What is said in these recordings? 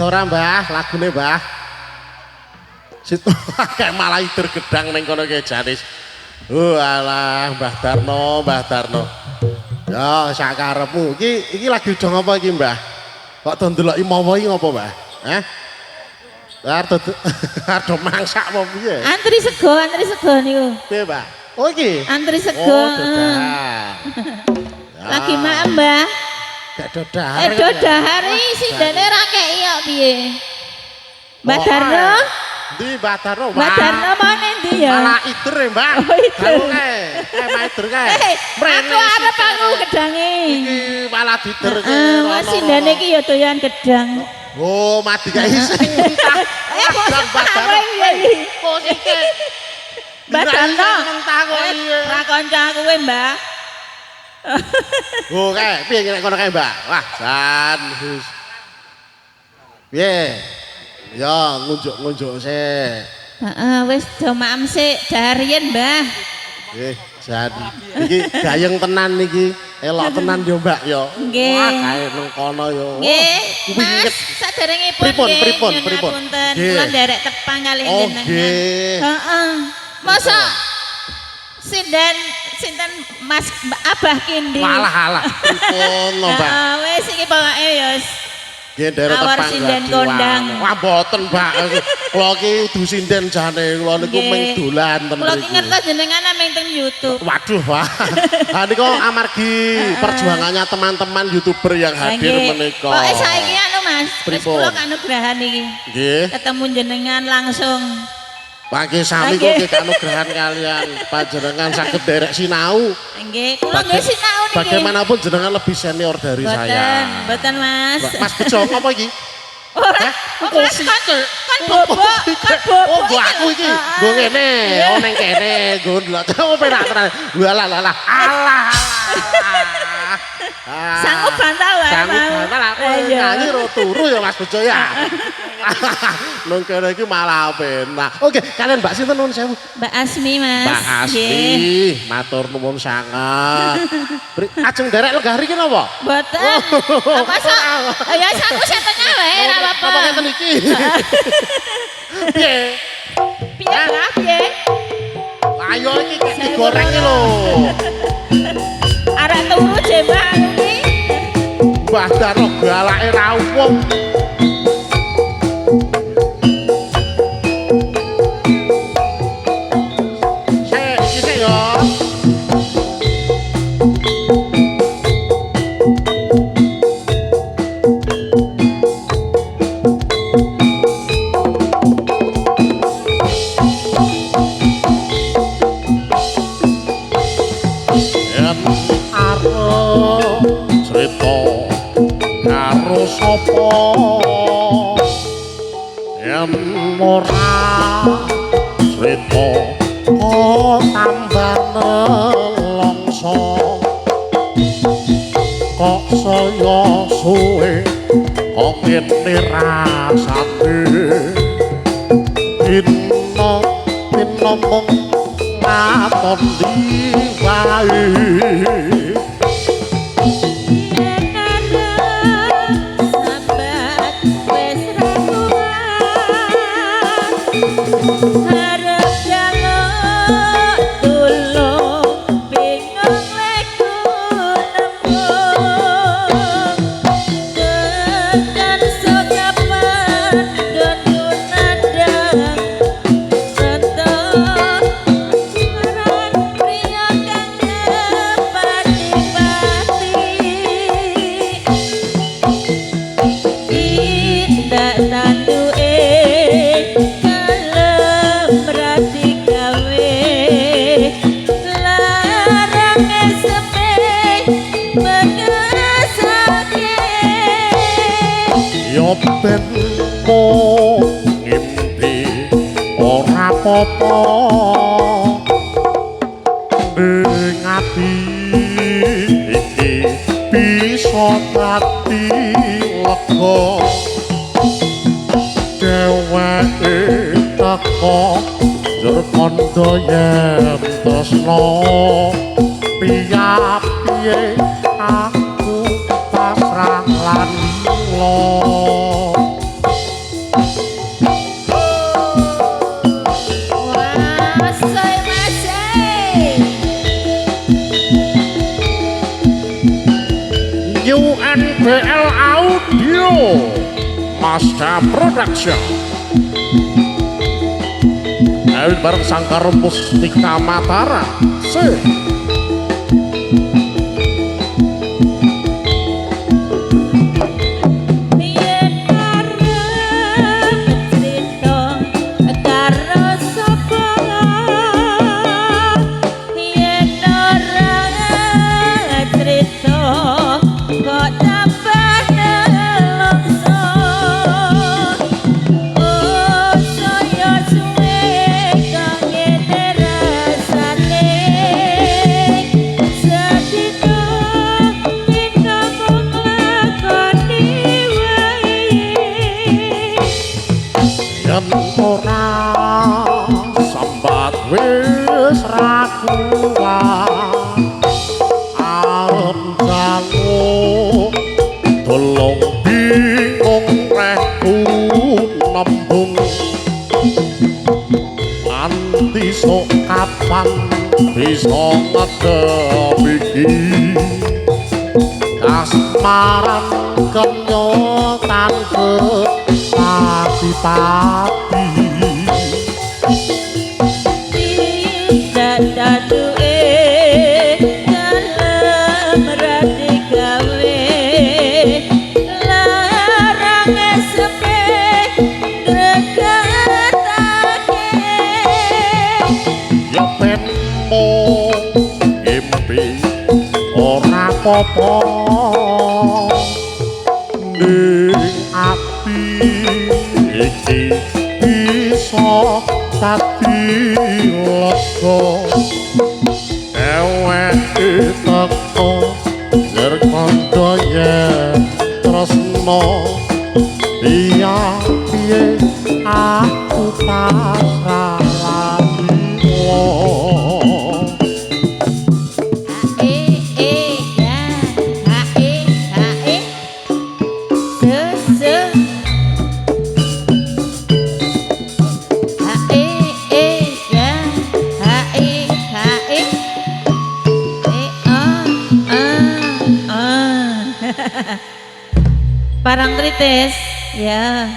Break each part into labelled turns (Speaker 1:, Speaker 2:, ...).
Speaker 1: Ora Mbah, lagune Mbah. Situ kayak malah idur gedang ning kono ki Janis. Alah Mbah Darno, Mbah Darno. Ya sak karepmu. Iki lagi dong apa iki Mbah? Kok do ndeloki mawa iki ngopo Mbah? Hah? Arep mangsak apa piye?
Speaker 2: Antri sego niku.
Speaker 1: Piye Mbah? Oh iki.
Speaker 2: Antri sego.
Speaker 1: Oh,
Speaker 2: lagi mak Mbah.
Speaker 1: Gak dodahar.
Speaker 2: Dodahar iki sindene ra kei kok piye? Mbah Darno?
Speaker 1: Ndi Mbah Darno?
Speaker 2: Mbah Darno mane ndi ya?
Speaker 1: Malah idur ya Mbah. Idur kae. Malah idur kae.
Speaker 2: Aku arep aku gedange.
Speaker 1: Iki malah dider ke.
Speaker 2: Sindene iki ya doyan gedang.
Speaker 1: Oh, mati kae sing. Mbah Darno. Posike.
Speaker 2: Mbak Darno.
Speaker 1: Takoni.
Speaker 2: Ra kanca kowe, Mbak.
Speaker 1: Oh, kae piye nek kono kae, Mbak? Wah, jan. Piye? Ya, ngunjuk-ngunjuk sik.
Speaker 2: Heeh, wis do maem sik dariyen, Mbah.
Speaker 1: Nggih, jan. Iki gayeng tenan niki. Elok tenan yo, Mbak yo.
Speaker 2: Nggih.
Speaker 1: Wah, kae nang kono yo.
Speaker 2: Nggih,
Speaker 1: Winget.
Speaker 2: Mas, saderengipun
Speaker 1: Pripun,
Speaker 2: nggih,
Speaker 1: pripun,
Speaker 2: nyuwun
Speaker 1: pripun?
Speaker 2: ngapunten,
Speaker 1: Nggih.
Speaker 2: kula nderek tepang kalih
Speaker 1: Oh,
Speaker 2: jenengan.
Speaker 1: nggih.
Speaker 2: Heeh. Masa sinten Mas Abah Kindi.
Speaker 1: Walah, pripun lho, Mbak?
Speaker 2: Heeh, wis iki pokoke ya wis.
Speaker 1: Nggih, ndere
Speaker 2: Awar
Speaker 1: tepang
Speaker 2: sinden
Speaker 1: gaji
Speaker 2: kondang.
Speaker 1: Wah, mboten, Mbak. Kula iki udu sinden jane, kula niku
Speaker 2: Nggih.
Speaker 1: ming dolan ten
Speaker 2: Kula
Speaker 1: mriki.
Speaker 2: ki ngertos jenengan ameng teng YouTube.
Speaker 1: Waduh, Pak. Ha niku amargi perjuangannya teman-teman YouTuber yang hadir
Speaker 2: Nggih.
Speaker 1: menika.
Speaker 2: Pokoke saiki anu Mas, wis
Speaker 1: Pripun?
Speaker 2: kula kanugrahan iki.
Speaker 1: Nggih.
Speaker 2: Ketemu jenengan langsung.
Speaker 1: Pagi sami kok
Speaker 2: Nggih.
Speaker 1: kanugrahan kalian panjenengan saged derek sinau.
Speaker 2: Nggih, kula nggih sinau niki.
Speaker 1: Bagaimanapun jenengan lebih senior dari saya.
Speaker 2: Mboten Mas.
Speaker 1: Mas Bejo apa iki?
Speaker 2: Ora,
Speaker 1: Hah?
Speaker 2: kok Mas kan bobok, kan bobok.
Speaker 1: Oh, gua aku iki. Nggo ngene, oh ning kene, nggo ndelok. Oh, penak tenan. Walah alah.
Speaker 2: Sanggup bantah wae.
Speaker 1: Sanggup
Speaker 2: Mau.
Speaker 1: bantah aku
Speaker 2: Iya.
Speaker 1: nyanyi ro turu ya Mas Bejo ya. Nang kene iki malah penak. Oke, kalian Mbak sinten nuwun sewu?
Speaker 2: Mbak Asmi Mas.
Speaker 1: Mbak
Speaker 2: Nggih.
Speaker 1: Asmi, matur nuwun sangat. Ajeng derek legah riki napa?
Speaker 2: Mboten. Masa ya satu setengah wae ora apa-apa.
Speaker 1: Apa ngeten iki? Piye?
Speaker 2: Piye lah piye?
Speaker 1: Ayo iki kek digoreng iki lho.
Speaker 2: Arek turu jembah iki.
Speaker 1: Mbah Darno galake ra umum. Sik ya. Yen arep crita karo sapa yen ora crita kok tambah nelongso kok saya suwe kok ngene rasane dina mung ngaton diwae
Speaker 2: Sambat wis ra kuat. Harap jaluk tulung bingung leku nembung. Tekan sokapan gonku nandang. Sentuh marang pria kang pati-pati. Tidak tanduke kalem rati gawe larange sepe mengasake.
Speaker 1: yo ben ngimpi ora apa-apa ning ati iki bisa dadi lega dheweke teko njur kandha yen tresna piye aku pasrah lan lilo.
Speaker 2: Masai masai.
Speaker 1: UNBL Audio Mazda Production Ayo bareng Sangkar Mustika Mataram
Speaker 2: Yen arep crita karo sapa yen ora crita kok tambah nelongso. Oh saya suwe kang ngene
Speaker 1: arep jaluk dolong bingung rehku nembung nanti sok kapan bisa ngedebiki kasmaran kenyotan ke pati-pati
Speaker 2: dadu-e kalem rati gawe larang sepe drekatake
Speaker 1: ya ben mung impi ora apa-apa ning ati iki bisa dadi lega eweke teko yer kandha yen tresno piye aku pasrah
Speaker 2: Parang tritis, ya.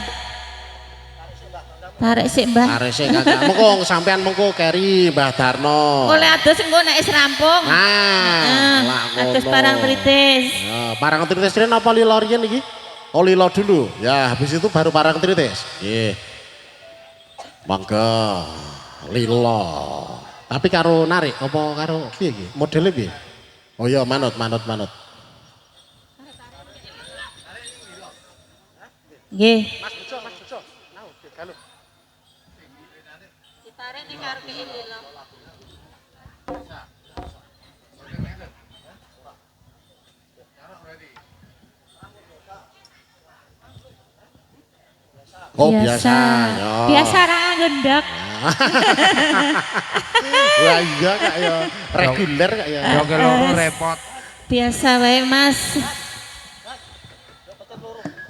Speaker 2: Tarik sik, Mbah.
Speaker 1: Tarik sik Kakak. Mengko sampean mengko keri Mbah Darno.
Speaker 2: Oleh adus engko nek wis rampung.
Speaker 1: Lah
Speaker 2: adus parang tritis.
Speaker 1: Ya, parang tritis rene apa lilo riyen iki? Oh lilo dulu. Ya, habis itu baru parang tritis. Nggih. Mangga lilo. Tapi karo narik apa karo piye iki? Modele piye? Oh iya manut.
Speaker 2: Nggih.
Speaker 1: Mas Bejo. Nau, galuh.
Speaker 2: Ditarik ning karo kene lho.
Speaker 1: Oh biasa. Ya.
Speaker 2: Biasa ra ngendhek.
Speaker 1: Wah iya Kak ya. Reguler Kak ya.
Speaker 3: Ya keloro repot.
Speaker 2: Biasa wae, Mas.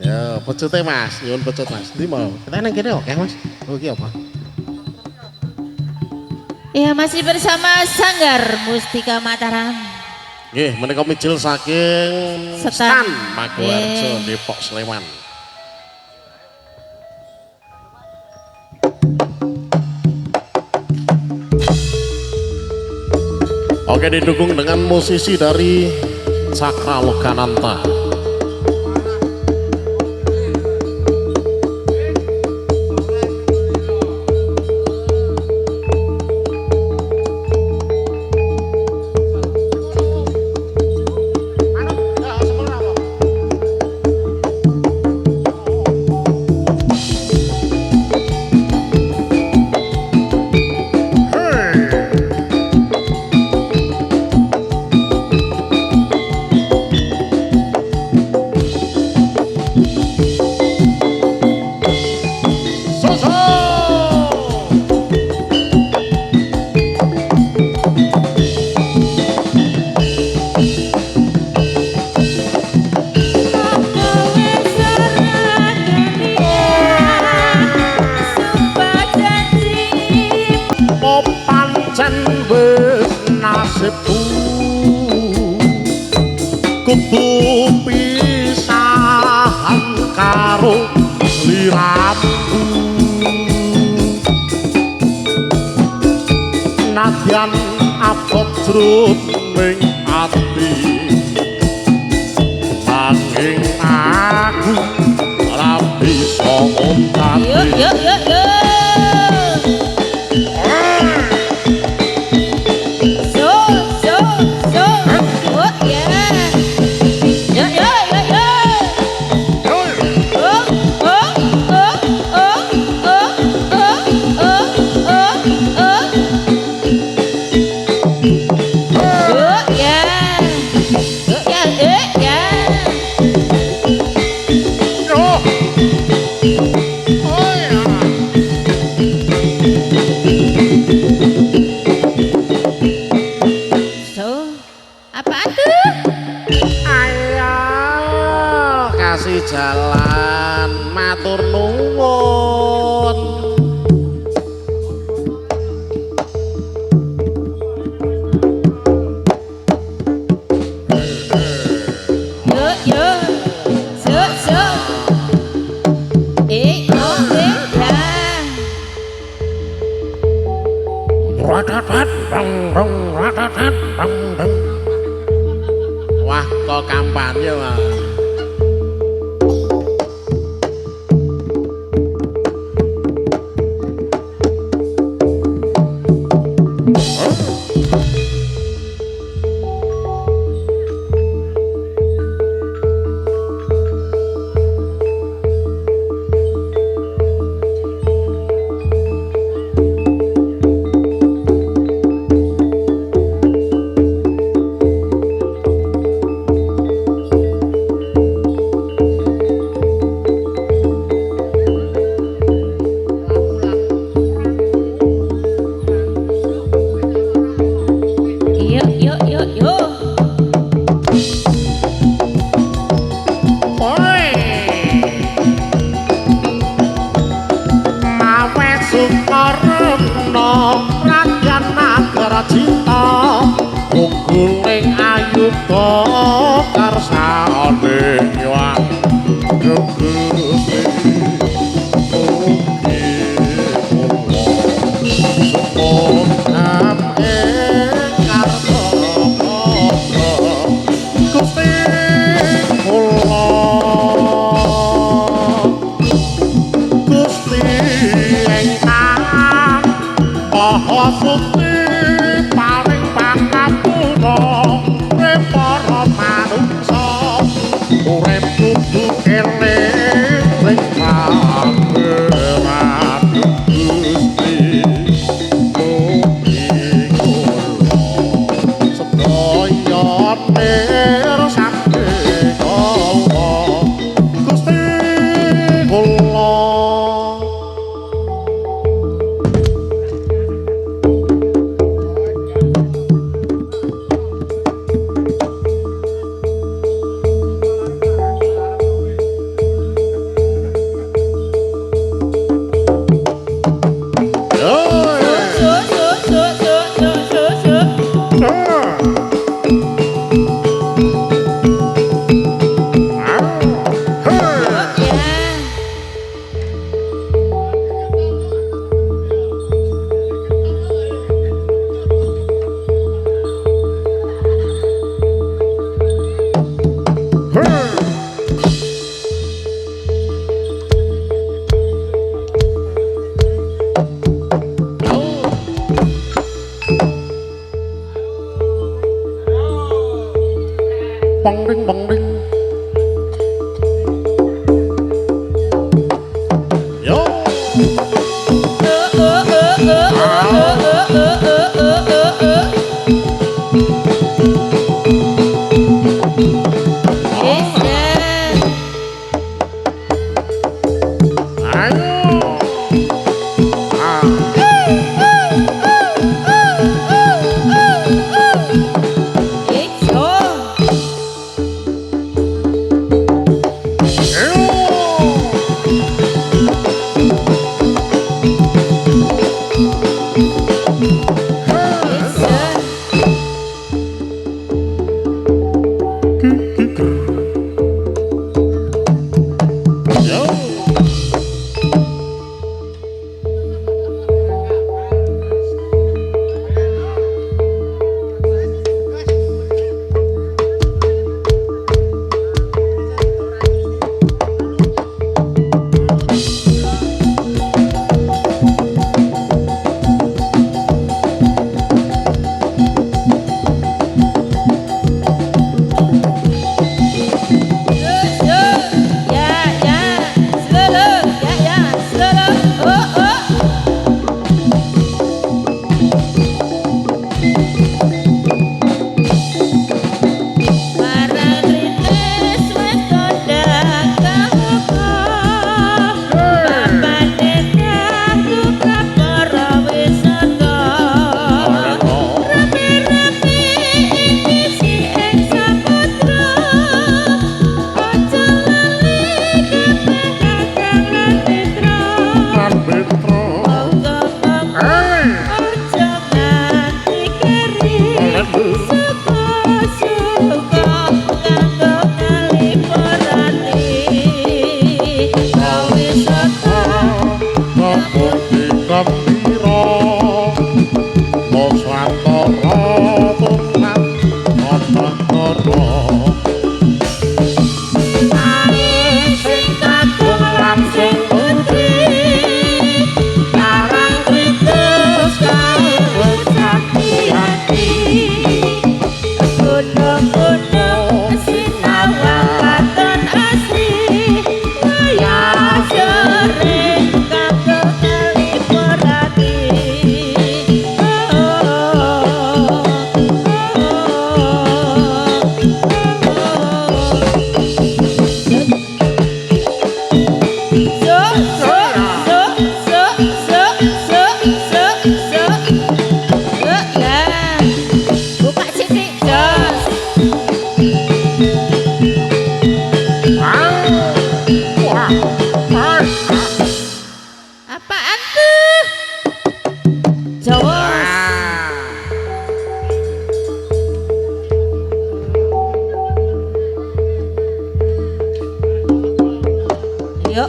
Speaker 1: Ya, pecute Mas, nyuwun pecut Mas. Ndi mau? Kita nang kene oke Mas. Oh iki apa?
Speaker 2: Ya masih bersama Sanggar Mustika Mataram.
Speaker 1: Nggih, menika mijil saking
Speaker 2: Stan.
Speaker 1: Maguwarjo Depok Sleman. Oke, didukung dengan musisi dari Cakra Logananta. nasibku kudu pisahan karo sliramu nadyan abot jroning ati nanging aku ora bisa ngomong
Speaker 2: Yuk.
Speaker 1: jalan matur nuwun.
Speaker 2: Yo, so. Oke, dah.
Speaker 1: Ratatat bang bang ratatat bang bang. Wah, kok kampanye mah.
Speaker 2: Yo.
Speaker 1: Oi. Mawe Sukarno Rakyat Nagara Cinta Guguling ayuda karsane nyuwang Gugusi Mugi Sumodam karto Gusti kula Gusti ingkang Maha Sukti paring pangapura para manungsa urip kudu eling ing pangeran Gusti mugi kula sedaya mirsani kula Gusti kula. Bang ding. Yo. Ayo.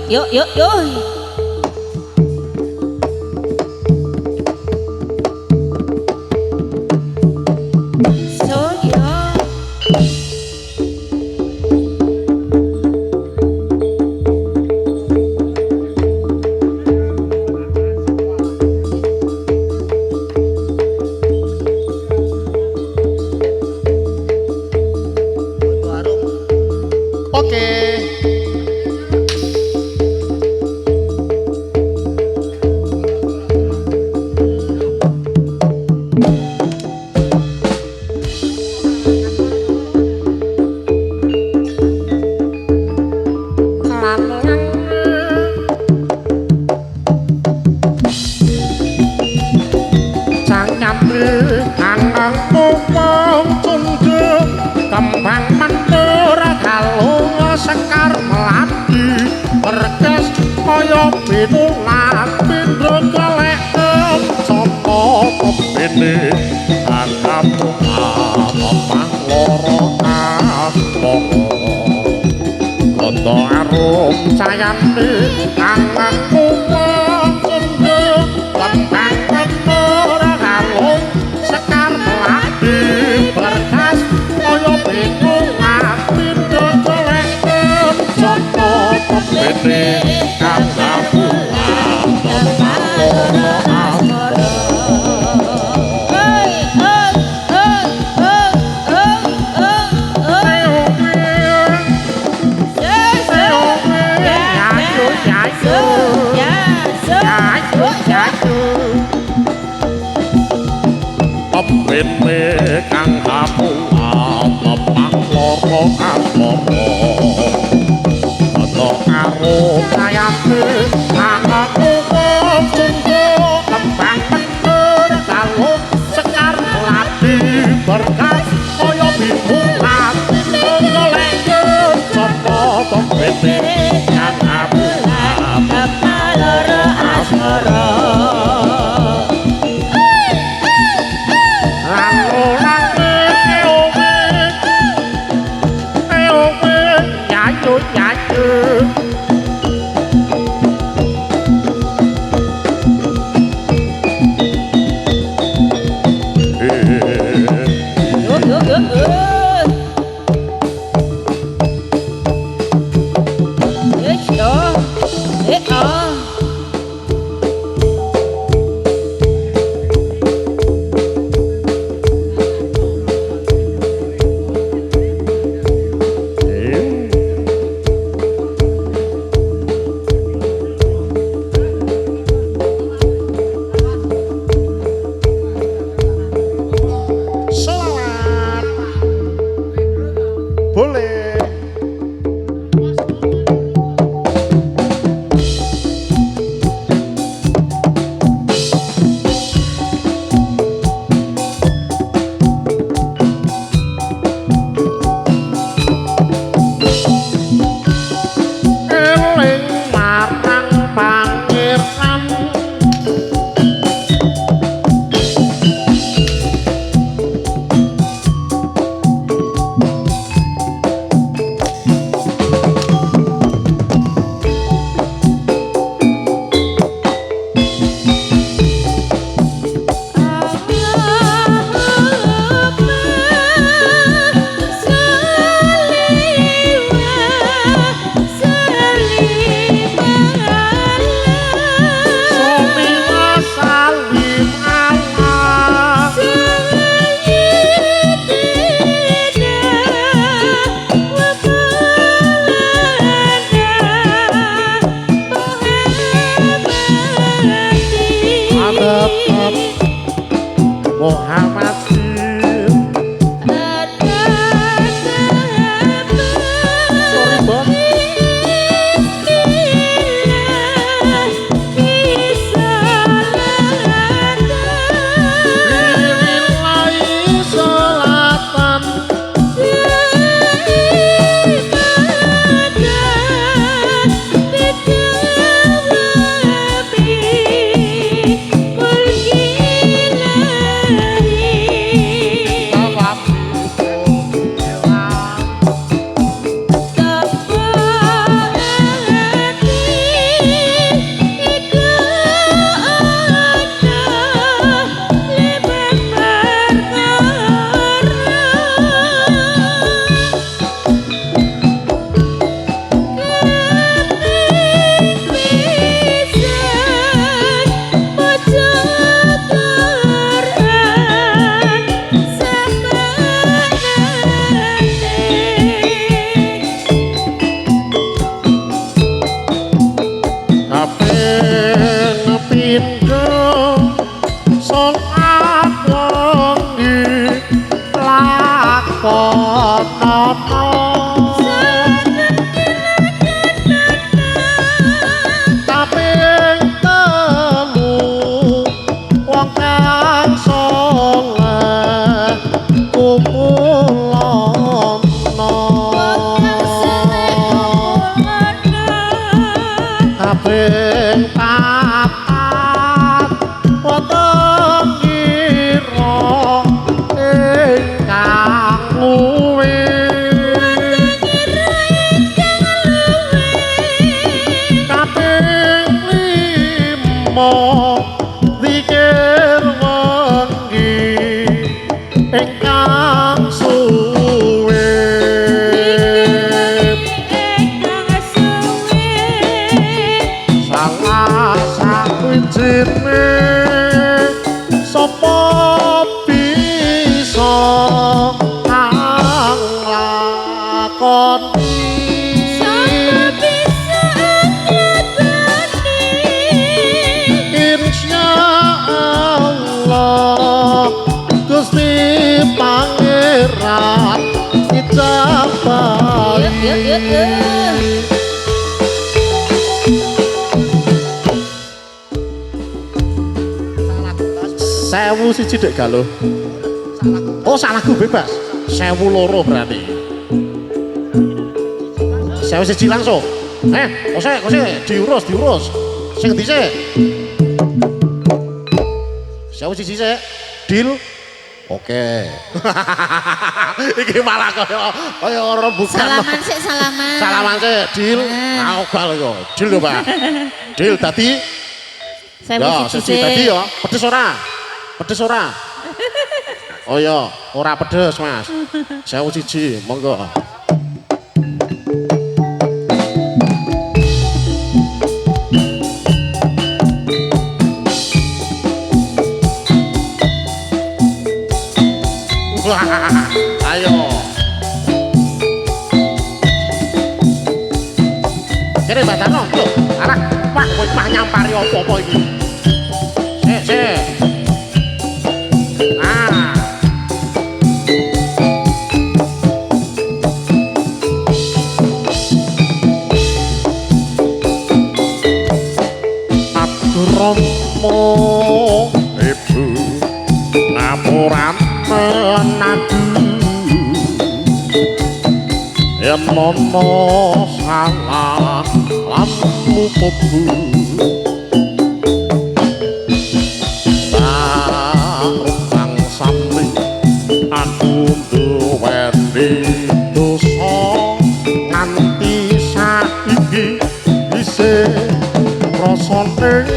Speaker 2: Yuk, yuk, yuk. So, yuk.
Speaker 1: Oke. Kembang mendur kalung sekar melati berkes kaya pinulat pindho golek sapa pene akamu apa loro asmara koto arum sayane anakku sunduk kembang mendur kalung sekar melati berkes kaya pinulat pindho golek sapa pene akamu apa loro asmara. Pene kang kamu apa loro asmara ana karo kayate anakku sungguh kembang mendur kalung sekar melati berkas kaya bimulat golek sapa pene kang kamu apa loro asmara. lakonono kaping telu wong kang saleh kumulana kaping papat wonten kira ingkang luwih kaping lima zikir wengi ingkang suwe salah sawijine sapa bisa kang lakoni insyaallah Gusti Pangeran ijabahi sewu siji dek galuh oh salahku bebas 1.200 berarti sewu siji langsung kose diurus sing ngendi sik sewu siji sik deal oke iki malah kaya ora bukan salaman sik deal ogal yo deal lho Mbak deal dadi ya siji dadi ya pedes ora oh ya ora pedes Mas sewu siji monggo ayo kene Mbak Tarno lho alah Pak kowe mah nyampari apa-apa iki sik Romo ibu ngapuran menaku yen mono salah lamu pobu barang sami aku duweni dosa nganti saiki isih rasane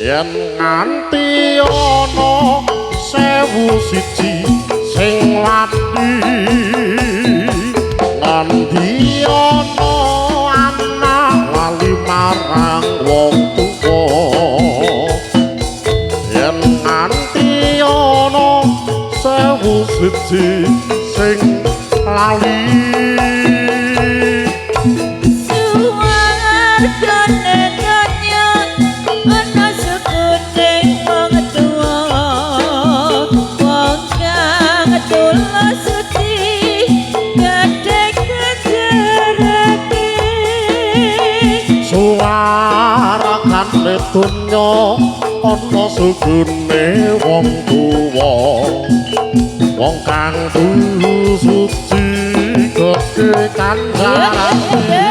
Speaker 1: yen nganti ana 1.000 sing lati nganti ana anak lali marang wong tuwa yen nganti ana 1.000 sing lali dunya ana sugune wong tuwa wong kang suci gedhe kancane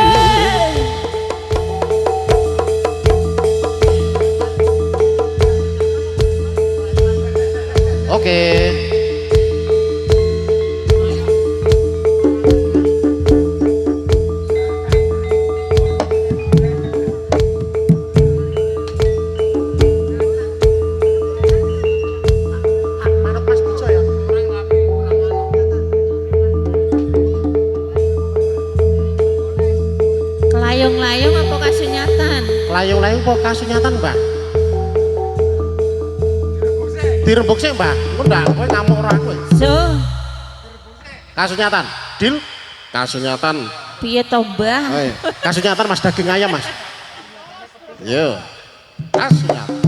Speaker 1: oke
Speaker 2: Layung-layung apa kasunyatan?
Speaker 1: Layung-layung apa kasunyatan, Mbah? Dirembuk sih, Mbah. Engko ndak kowe ngamuk ora kowe.
Speaker 2: So,
Speaker 1: Kasunyatan. Dil. Kasunyatan.
Speaker 2: piye to, Mbah?
Speaker 1: Kasunyatan Mas daging ayam, Mas. Yo. Kasunyatan.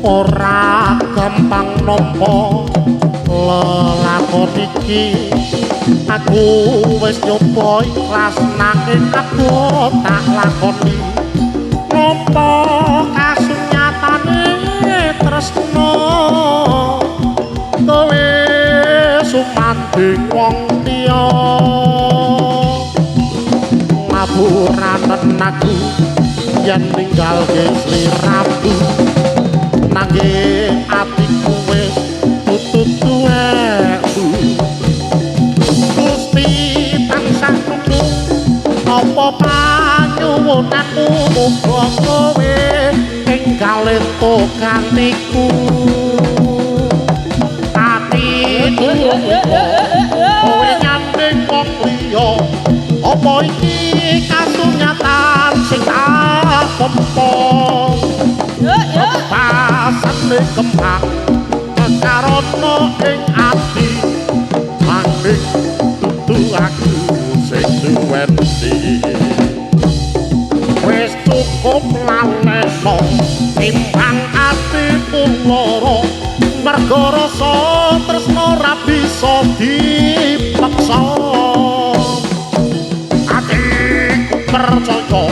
Speaker 1: Ora gampang nampa lelakon iki, aku wis nyoba ikhlas nanging aku tak lakoni nampa kasunyatane tresna kowe sumanding wong liya ngapuranen aku yen ninggalke sliramu nanging atiku wis tutut tuwekmu Gusti tansah nulung apa panyuwunanmu muga kowe enggal ento kantiku atiku kowe nyanding wong liya apa iki kasunyatan sing tak tempa pasane kembang karana ing ati manging tutu aku sing duweni wis cukup lalesa timbang atiku lara merga rasa tresna ora bisa dipaksa atiku percaya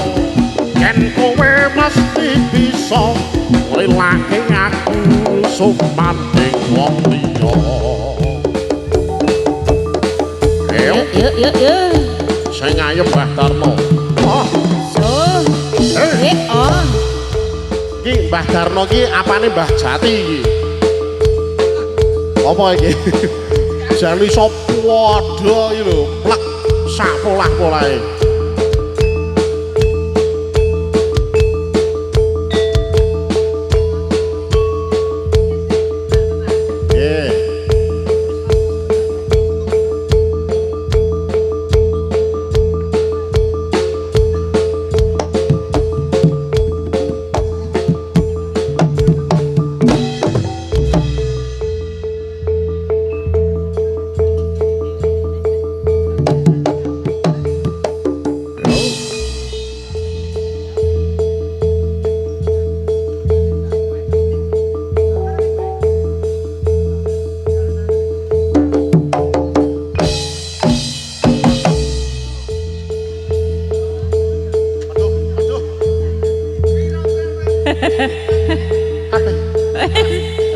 Speaker 1: yen kowe mesti bisa nglilake aku sumanding wong liya.
Speaker 2: Yuk.
Speaker 1: Sing ayo Mbah Darno. Oh,
Speaker 2: So, oh.
Speaker 1: iki Mbah Darno iki apane Mbah Jati iki? Apa iki? Jali sop waduh iki lho, plek sak polah-polahe.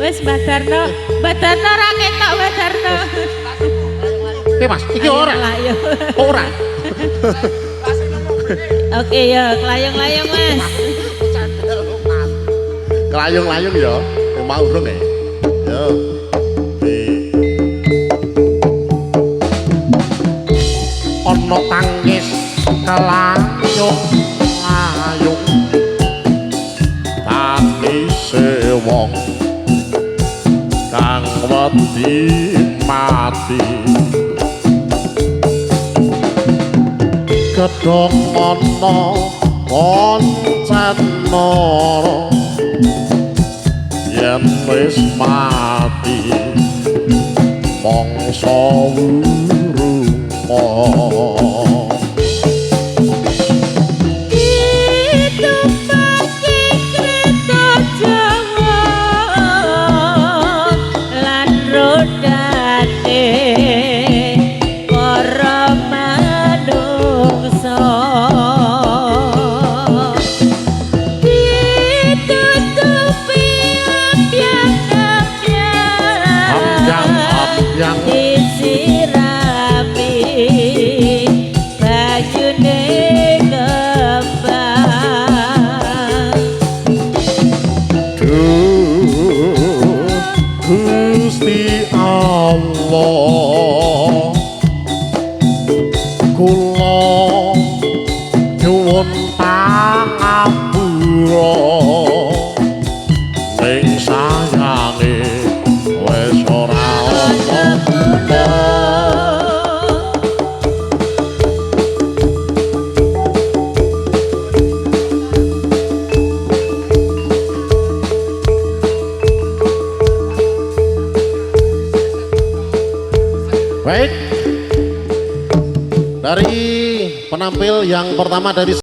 Speaker 2: Wes Mbak Darno ra ketok Mbak Darno.
Speaker 1: Mas, iki ora.
Speaker 2: Layung.
Speaker 1: Ora.
Speaker 2: Oke ya, layung-layung Mas.
Speaker 1: Layung-layung ya, mau urung ya. Yo. Ana tangis kelayung-layung tangise wong kang wedi mati gedhong ana koncana yen wis mati mangsa wurunga Gusti Allah kula nyuwun pangapura ning sayange wis ora ana Baik. Dari penampil yang pertama dari